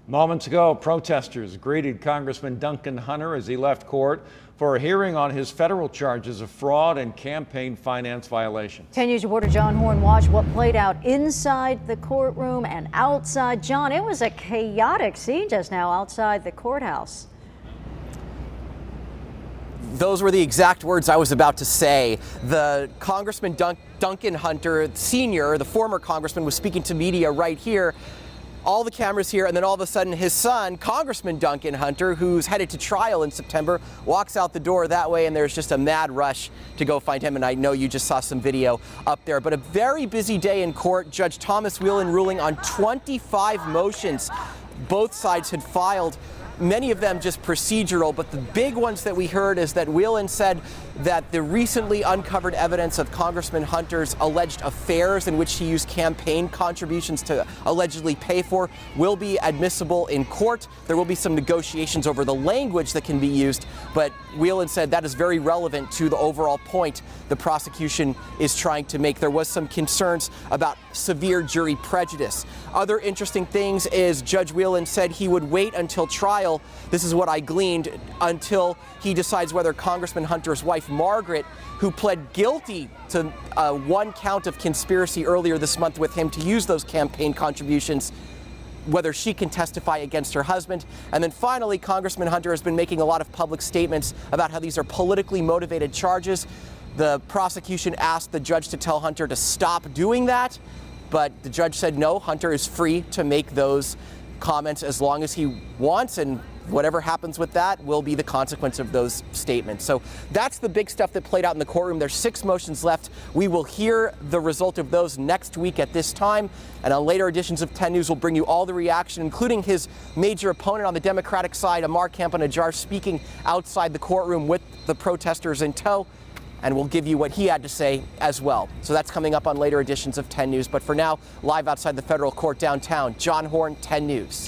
Moments ago, protesters greeted Congressman Duncan Hunter as he left court for a hearing on his federal charges of fraud and campaign finance violations. 10 News reporter John Horn watched what played out inside the courtroom and outside. John, it was a chaotic scene just now outside the courthouse. Those were the exact words I was about to say. The Congressman Duncan Hunter, Sr., the former congressman, was speaking to media right here. All the cameras here, and then all of a sudden his son, Congressman Duncan Hunter, who's headed to trial in September, walks out the door that way, and there's just a mad rush to go find him. And I know you just saw some video up there, but a very busy day in court. Judge Thomas Whelan ruling on 25 motions both sides had filed. Many of them just procedural, but the big ones that we heard is that Whelan said that the recently uncovered evidence of Congressman Hunter's alleged affairs in which he used campaign contributions to allegedly pay for will be admissible in court. There will be some negotiations over the language that can be used, but Whelan said that is very relevant to the overall point the prosecution is trying to make. There was some concerns about severe jury prejudice. Other interesting things is Judge Whelan said he would wait until trial. This is what I gleaned, until he decides whether Congressman Hunter's wife, Margaret, who pled guilty to one count of conspiracy earlier this month with him to use those campaign contributions, whether she can testify against her husband. And then finally, Congressman Hunter has been making a lot of public statements about how these are politically motivated charges. The prosecution asked the judge to tell Hunter to stop doing that, but the judge said no, Hunter is free to make those comments as long as he wants, and whatever happens with that will be the consequence of those statements. So that's the big stuff that played out in the courtroom. There's 6 motions left. We will hear the result of those next week at this time, and on later editions of 10 News we'll bring you all the reaction, including his major opponent on the Democratic side, Amar Campanajjar, speaking outside the courtroom with the protesters in tow, and we'll give you what he had to say as well. So that's coming up on later editions of 10 News. But for now, live outside the federal court downtown, John Horn, 10 News.